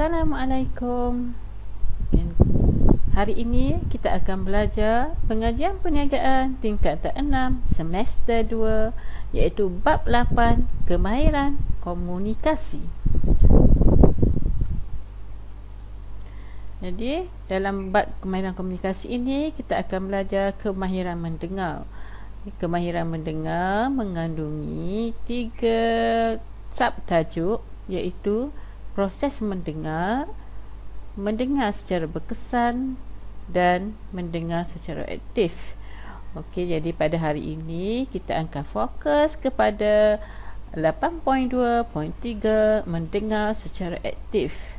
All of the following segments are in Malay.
Assalamualaikum. Hari ini kita akan belajar pengajian perniagaan tingkat 6 semester 2, iaitu bab 8 kemahiran komunikasi. Jadi dalam bab kemahiran komunikasi ini kita akan belajar kemahiran mendengar. Kemahiran mendengar mengandungi 3 subtajuk, iaitu proses mendengar, mendengar secara berkesan dan mendengar secara aktif. Okey, jadi pada hari ini kita akan fokus kepada 8.2.3 mendengar secara aktif.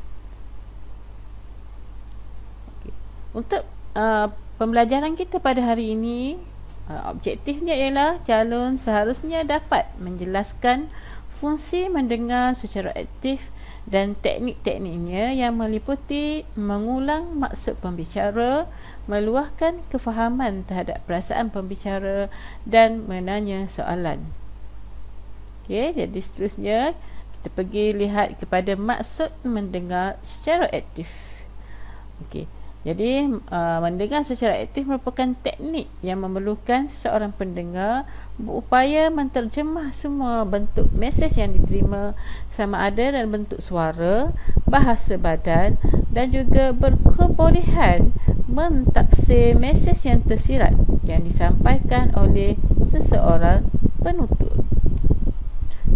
Okay. Untuk pembelajaran kita pada hari ini, objektifnya ialah calon seharusnya dapat menjelaskan fungsi mendengar secara aktif dan teknik-tekniknya yang meliputi mengulang maksud pembicara, meluahkan kefahaman terhadap perasaan pembicara dan menanya soalan. Okey, jadi seterusnya kita pergi lihat kepada maksud mendengar secara aktif. Okey. Jadi mendengar secara aktif merupakan teknik yang memerlukan seseorang pendengar berupaya menterjemah semua bentuk mesej yang diterima, sama ada dalam bentuk suara, bahasa badan dan juga berkebolehan mentafsir mesej yang tersirat yang disampaikan oleh seseorang penutur.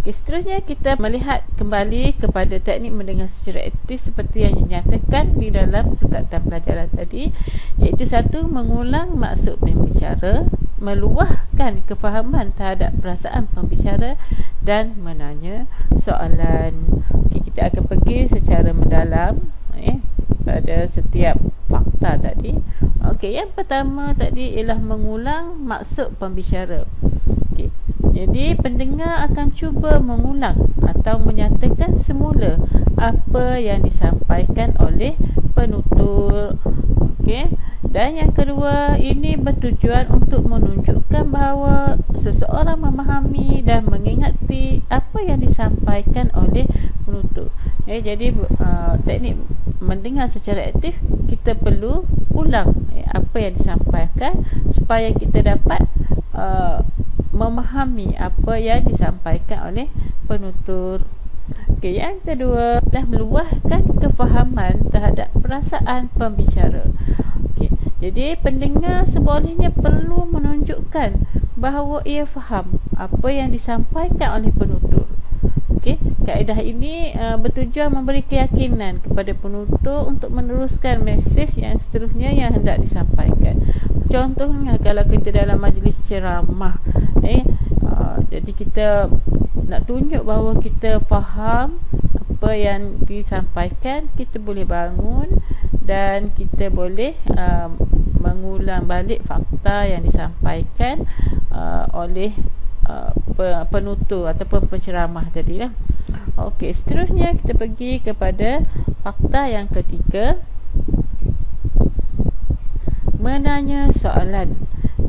Okay, seterusnya kita melihat kembali kepada teknik mendengar secara aktif seperti yang dinyatakan di dalam sukatan pelajaran tadi, iaitu 1. Mengulang maksud pembicara, meluahkan kefahaman terhadap perasaan pembicara dan menanya soalan. Okay, kita akan pergi secara mendalam pada setiap fakta tadi. Okey, yang pertama tadi ialah mengulang maksud pembicara. Okey. Jadi pendengar akan cuba mengulang atau menyatakan semula apa yang disampaikan oleh penutur. Okey. Dan yang kedua, ini bertujuan untuk menunjukkan bahawa seseorang memahami dan mengingati apa yang disampaikan oleh penutur. Jadi teknik mendengar secara aktif, kita perlu ulang apa yang disampaikan supaya kita dapat memahami apa yang disampaikan oleh penutur. Okey, yang kedua adalah meluahkan kefahaman terhadap perasaan pembicara. Okey, jadi pendengar sebolehnya perlu menunjukkan bahawa ia faham apa yang disampaikan oleh penutur. Okey, kaedah ini bertujuan memberi keyakinan kepada penutur untuk meneruskan mesej yang seterusnya yang hendak disampaikan. Contohnya kalau kita dalam majlis ceramah, jadi kita nak tunjuk bahawa kita faham apa yang disampaikan, kita boleh bangun dan kita boleh mengulang balik fakta yang disampaikan oleh penutur ataupun penceramah tadi lah. Okey, seterusnya kita pergi kepada fakta yang ketiga, menanya soalan.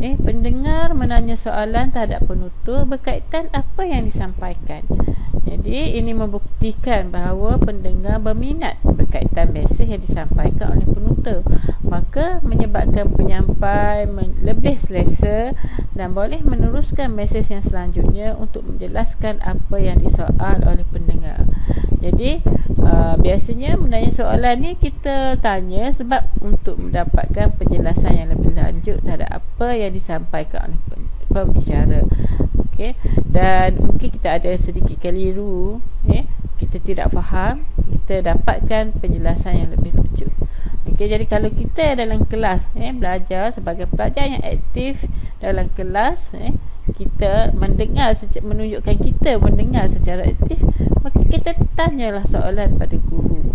Pendengar menanya soalan terhadap penutur berkaitan apa yang disampaikan. Jadi ini membuktikan bahawa pendengar berminat berkaitan mesej yang disampaikan oleh penutur, maka menyebabkan penyampai lebih selesa dan boleh meneruskan mesej yang selanjutnya untuk menjelaskan apa yang disoal oleh pendengar. Jadi biasanya menanya soalan ni kita tanya sebab untuk mendapatkan penjelasan yang lebih lanjut terhadap apa yang disampaikan oleh pembicara. Okey, dan mungkin kita ada sedikit keliru, kita tidak faham, kita dapatkan penjelasan yang lebih lanjut. Okey, jadi kalau kita dalam kelas belajar sebagai pelajar yang aktif dalam kelas, kita menunjukkan kita mendengar secara aktif, maka kita tanyalah soalan pada guru,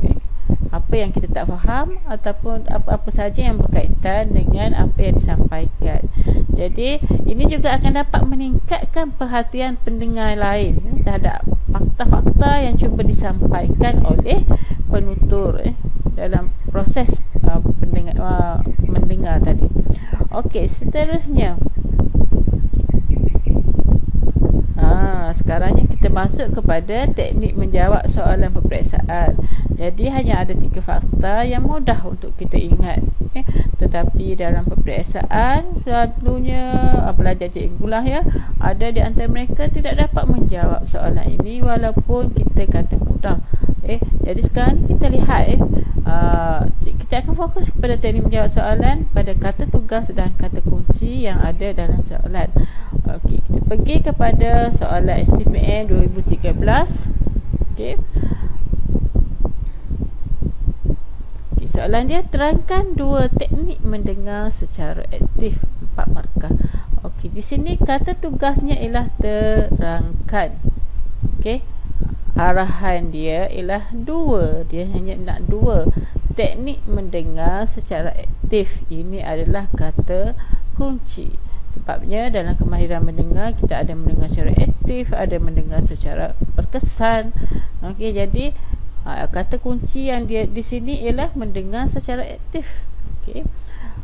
apa yang kita tak faham ataupun apa-apa saja yang berkaitan dengan apa yang disampaikan. Jadi ini juga akan dapat meningkatkan perhatian pendengar lain terhadap fakta-fakta yang cuba disampaikan oleh penutur dalam proses mendengar tadi. Okey, seterusnya sekarangnya kita masuk kepada teknik menjawab soalan peperiksaan. Jadi hanya ada 3 fakta yang mudah untuk kita ingat. Tetapi dalam peperiksaan selalunya pelajar cikgu lah ya, ada di antara mereka tidak dapat menjawab soalan ini walaupun kita kata mudah. Jadi sekarang kita lihat kita akan fokus kepada teknik menjawab soalan pada kata tugas dan kata kunci yang ada dalam soalan. Okey, kita pergi kepada soalan STPM 2013. Okey. Soalan dia, terangkan 2 teknik mendengar secara aktif, 4 markah. Okey, di sini kata tugasnya ialah terangkan. Okey. Arahan dia ialah 2. Dia hanya nak 2 teknik mendengar secara aktif. Ini adalah kata kunci. Sebabnya dalam kemahiran mendengar kita ada mendengar secara aktif, ada mendengar secara berkesan. Okey, jadi kata kunci yang dia di sini ialah mendengar secara aktif. Okey.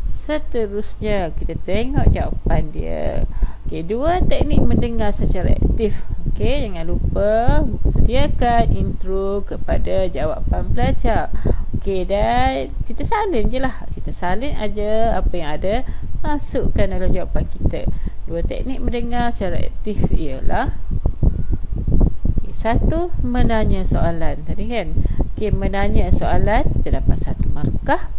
Seterusnya kita tengok jawapan dia. Okey, 2 teknik mendengar secara aktif. Okey, jangan lupa sediakan intro kepada jawapan pelajar. Okey, dan kita salin je lah. Kita salin aja apa yang ada, masukkan dalam jawapan kita. 2 teknik mendengar secara aktif ialah 1. Menanya soalan. Tadi kan, okey, menanya soalan kita dapat 1 markah.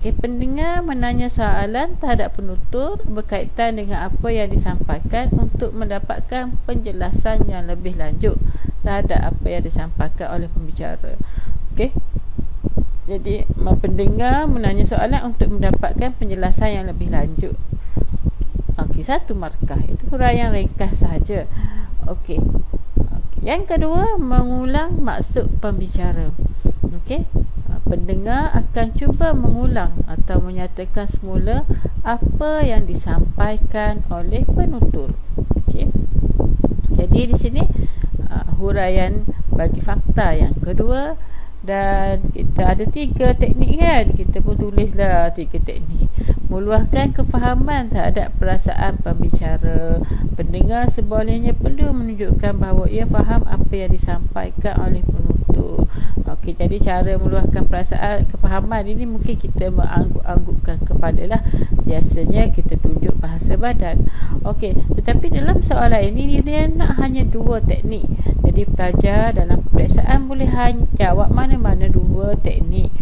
Okey, pendengar menanya soalan terhadap penutur berkaitan dengan apa yang disampaikan untuk mendapatkan penjelasan yang lebih lanjut terhadap apa yang disampaikan oleh pembicara. Okey, jadi pendengar menanya soalan untuk mendapatkan penjelasan yang lebih lanjut. Okey, 1 markah. Itu huraian ringkas sahaja. Okey. Yang kedua, mengulang maksud pembicara. Okey. Pendengar akan cuba mengulang atau menyatakan semula apa yang disampaikan oleh penutur. Okey. Jadi di sini huraian bagi fakta yang kedua, dan kita ada 3 teknik kan. Kita pun tulislah 3 teknik. Meluahkan kefahaman terhadap perasaan pembicara. Pendengar sebolehnya perlu menunjukkan bahawa ia faham apa yang disampaikan oleh penutur. Okey, jadi cara meluahkan perasaan kefahaman ini mungkin kita mengangguk-anggukkan kepala lah. Biasanya kita tunjuk bahasa badan. Okey, tetapi dalam soalan ini dia nak hanya 2 teknik. Jadi pelajar dalam peperiksaan boleh jawab mana-mana 2 teknik.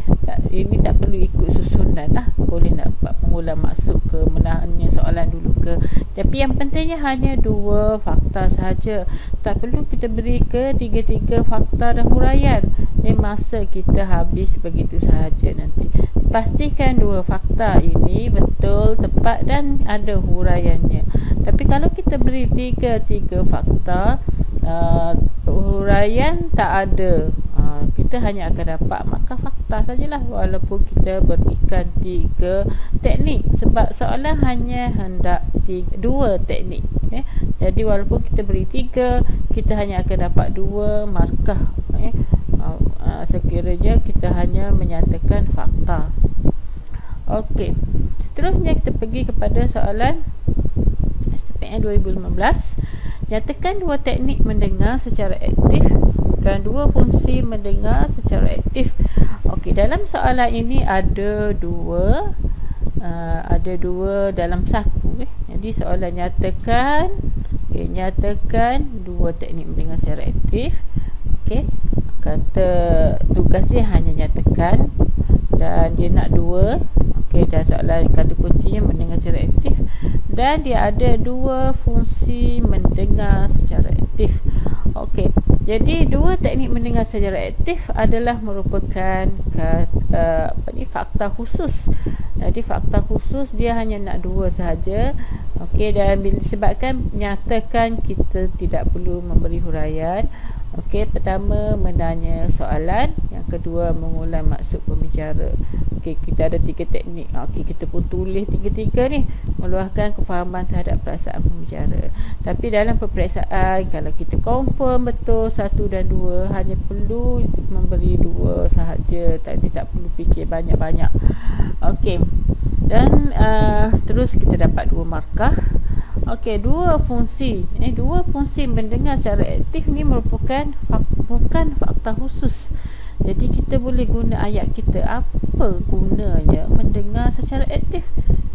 Ini tak perlu ikut susunan lah. Boleh nak mengulang maksud ke, menanya soalan dulu ke. Tapi yang pentingnya hanya 2 fakta sahaja. Tak perlu kita beri ke 3 fakta dan huraian. Masa kita habis begitu sahaja nanti. Pastikan 2 fakta ini betul, tepat dan ada huraiannya. Tapi kalau kita beri 3 fakta, huraian tak ada, kita hanya akan dapat markah fakta sajalah walaupun kita berikan 3 teknik. Sebab soalan hanya hendak 2 teknik. Jadi walaupun kita beri 3, kita hanya akan dapat 2 markah. Sekiranya kita hanya menyatakan fakta. Okey, seterusnya kita pergi kepada soalan SPM 2015. Nyatakan 2 teknik mendengar secara aktif dan 2 fungsi mendengar secara aktif. Okey, dalam soalan ini ada 2 dalam 1. Jadi soalan nyatakan, nyatakan 2 teknik mendengar secara aktif. Okey, kata tugas dia hanya nyatakan dan dia nak 2. Okey, dan soalan kata kuncinya mendengar secara aktif, dan dia ada 2 fungsi mendengar secara aktif. Okey, jadi 2 teknik mendengar secara aktif adalah merupakan fakta khusus. Jadi fakta khusus dia hanya nak 2 sahaja. Okey, dan disebabkan nyatakan kita tidak perlu memberi huraian. Okey, pertama menanya soalan, yang kedua mengulang maksud pembicara. Okey, kita ada 3 teknik. Okey, kita pun tulis 3 ni, meluahkan kefahaman terhadap perasaan pembicara. Tapi dalam peperiksaan, kalau kita confirm betul 1 dan 2, hanya perlu memberi 2 sahaja. Tadi tak perlu fikir banyak-banyak. Okey, dan terus kita dapat 2 markah. Okey, 2 fungsi. Ini 2 fungsi mendengar secara aktif ni merupakan bukan fakta khusus. Jadi kita boleh guna ayat kita. Apa gunanya mendengar secara aktif?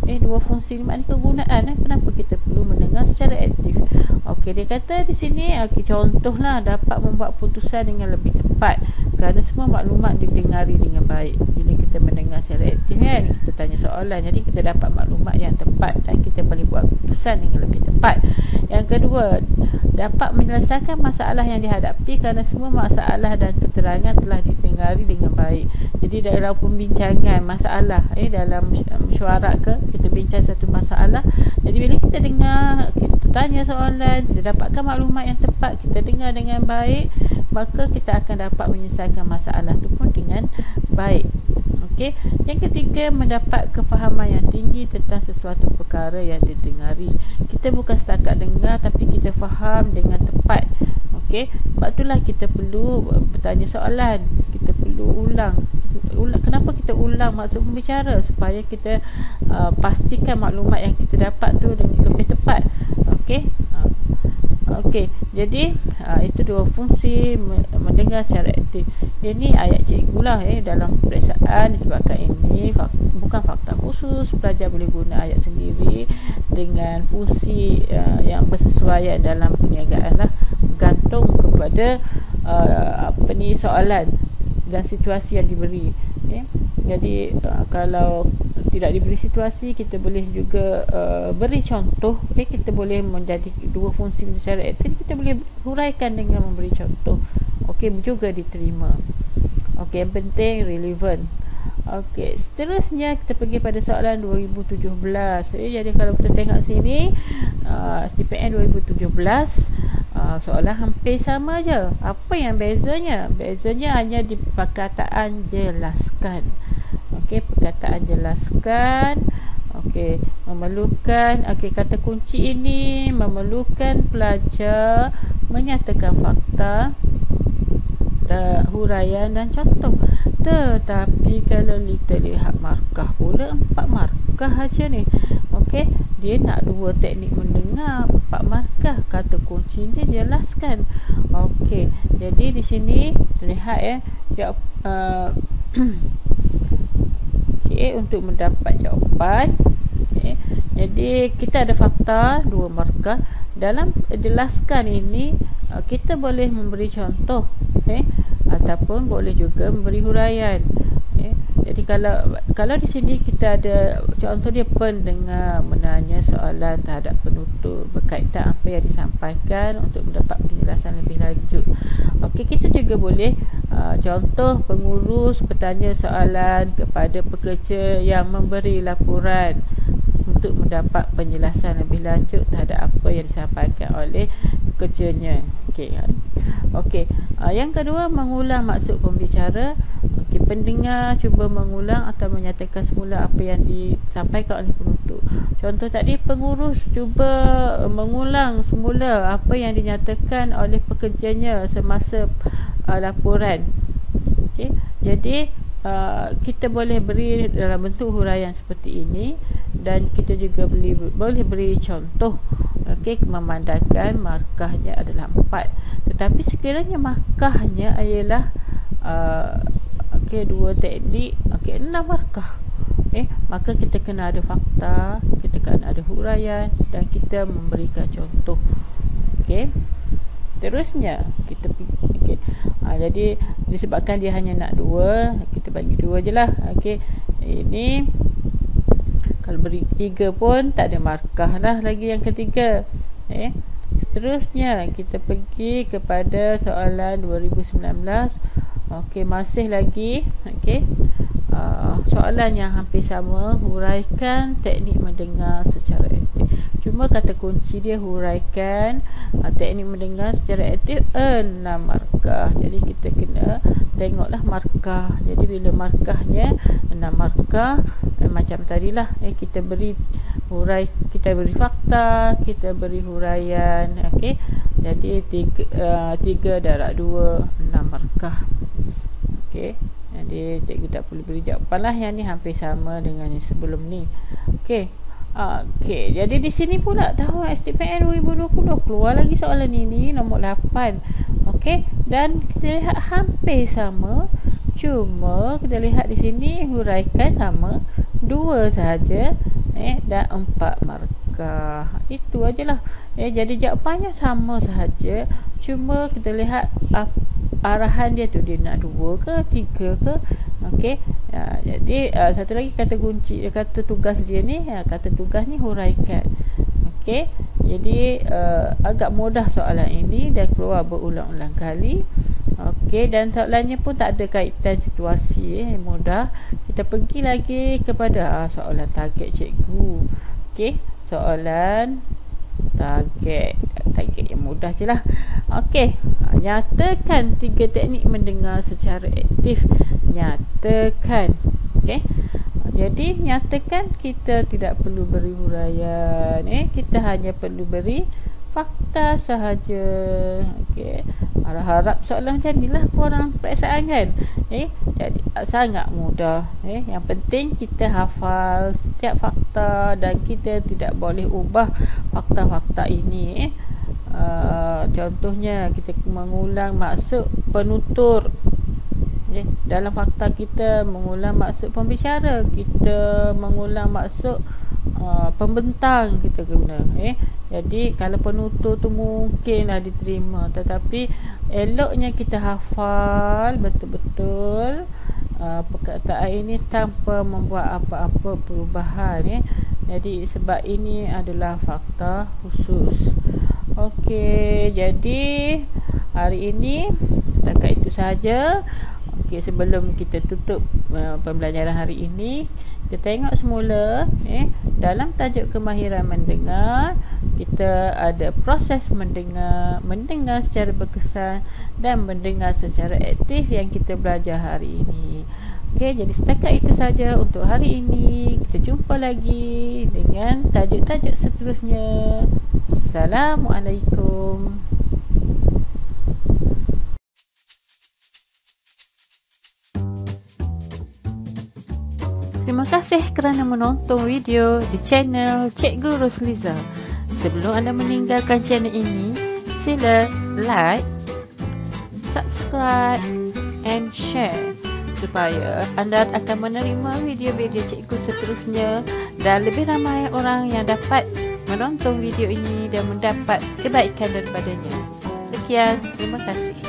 Dua fungsi ni maknanya kegunaan. Kenapa kita perlu mendengar secara aktif? Okey, dia kata di sini, contohlah dapat membuat putusan dengan lebih tepat kerana semua maklumat didengari dengan baik. Bila kita mendengar secara aktif kan, kita tanya soalan, jadi kita dapat maklumat yang tepat dan kita boleh buat putusan dengan lebih tepat. Yang kedua, dapat menyelesaikan masalah yang dihadapi kerana semua masalah dan keterangan telah didengari dengan baik. Jadi dalam pembincangan masalah, dalam mesyuarat kita bincang satu masalah, jadi bila kita dengar, kita tanya soalan, kita dapatkan maklumat yang tepat, kita dengar dengan baik, maka kita akan dapat menyelesaikan masalah itu pun dengan baik. Okey. Yang ketiga, mendapat kefahaman yang tinggi tentang sesuatu perkara yang didengari. Kita bukan setakat dengar, tapi kita faham dengan tepat. Okey. Sebab itulah kita perlu bertanya soalan, kita perlu ulang. Kenapa kita ulang maksud pembicara? Supaya kita pastikan maklumat yang kita dapat tu lebih tepat. Okey. Okey, jadi itu dua fungsi mendengar secara aktif. Ini ayat cikgu lah dalam peperiksaan. Disebabkan ini bukan fakta khusus, pelajar boleh guna ayat sendiri dengan fungsi yang bersesuaian dalam perniagaan lah, bergantung kepada soalan dan situasi yang diberi. Jadi kalau tidak diberi situasi, kita boleh juga beri contoh. Kita boleh menjadi dua fungsi secara aktif, kita boleh huraikan dengan memberi contoh. Juga diterima. Yang penting relevan. Seterusnya kita pergi pada soalan 2017. Jadi kalau kita tengok sini, STPN 2017, soalan hampir sama je. Apa yang bezanya? Bezanya hanya di perkataan jelaskan. Perkataan jelaskan. Memerlukan, kata kunci ini memerlukan pelajar menyatakan fakta, huraian dan contoh. Tetapi kalau kita lihat markah pula, 4 markah aja ni. Dia nak 2 teknik mendengar, 4 markah. Kata kunci ni jelaskan. Jadi di sini lihat untuk mendapat jawapan. Jadi kita ada fakta 2 markah. Dalam jelaskan ini, kita boleh memberi contoh, ataupun boleh juga memberi huraian. Jadi kalau di sini kita ada contoh dia, pendengar menanya soalan terhadap penutur berkaitan apa yang disampaikan untuk mendapat penjelasan lebih lanjut. Kita juga boleh contoh, pengurus bertanya soalan kepada pekerja yang memberi laporan untuk mendapat penjelasan lebih lanjut terhadap apa yang disampaikan oleh pekerjanya. Yang kedua, mengulang maksud pembicara. Pendengar cuba mengulang atau menyatakan semula apa yang disampaikan oleh penutur. Contoh tadi, pengurus cuba mengulang semula apa yang dinyatakan oleh pekerjanya semasa laporan. Jadi kita boleh beri dalam bentuk huraian seperti ini, dan kita juga boleh beri contoh. Memandangkan markahnya adalah 4, tetapi sekiranya markahnya ialah 2 teknik, 6 markah, maka kita kena ada fakta, kita kena ada huraian, dan kita memberikan contoh. Terusnya kita jadi disebabkan dia hanya nak 2, kita bagi 2 je lah. Ini kalau beri 3 pun tak ada markah lah lagi yang ketiga. Seterusnya kita pergi kepada soalan 2019. Masih lagi soalan yang hampir sama, huraikan teknik mendengar secara aktif. Cuma kata kunci dia huraikan teknik mendengar secara aktif 6 markah. Jadi kita kena tengoklah markah. Jadi bila markahnya 6 markah, macam tadilah, kita beri kita beri fakta, kita beri huraian. Jadi 3 darab 2, 6 markah. Jadi cikgu tak perlu beri jawapan lah. Yang ni hampir sama dengan yang sebelum ni. Jadi di sini pula tahun STPN 2020 keluar lagi soalan ini, nombor 8. Dan kita lihat hampir sama, Cuma kita lihat di sini huraikan sama 2 sahaja dan 4 markah. Itu ajalah. Jadi jawapannya sama sahaja. Cuma kita lihat arahan dia tu, dia nak 2 ke 3 ke. Okey. Jadi satu lagi kata kunci, kata tugas dia ni, kata tugas ni huraikan. Okey. Jadi agak mudah soalan ini dan keluar berulang-ulang kali. Okey, dan soalannya pun tak ada kaitan situasi, mudah. Kita pergi lagi kepada soalan target cikgu. Okey, soalan target yang mudah je lah. Okey, nyatakan 3 teknik mendengar secara aktif. Nyatakan. Okey, jadi nyatakan kita tidak perlu beri huraian, kita hanya perlu beri fakta sahaja. Okey, harap soalan macam ni lah korang perasaan kan. Jadi sangat mudah. Yang penting kita hafal setiap fakta dan kita tidak boleh ubah fakta-fakta ini. Contohnya kita mengulang maksud penutur. Dalam fakta kita mengulang maksud pembicara, kita mengulang maksud pembentang kita guna. Jadi kalau penutur tu mungkinlah diterima, tetapi eloknya kita hafal betul-betul perkataan ini tanpa membuat apa-apa perubahan. Jadi sebab ini adalah fakta khusus. Okey, jadi hari ini setakat itu sahaja. Okey, sebelum kita tutup pembelajaran hari ini, kita tengok semula dalam tajuk kemahiran mendengar, kita ada proses mendengar secara berkesan dan mendengar secara aktif yang kita belajar hari ini. Okey, jadi setakat itu saja untuk hari ini. Kita jumpa lagi dengan tajuk-tajuk seterusnya. Assalamualaikum. Terima kasih kerana menonton video di channel Cikgu Rosliza. Sebelum anda meninggalkan channel ini, sila like, subscribe and share supaya anda akan menerima video-video cikgu seterusnya dan lebih ramai orang yang dapat menonton video ini dan mendapat kebaikan daripadanya. Sekian, terima kasih.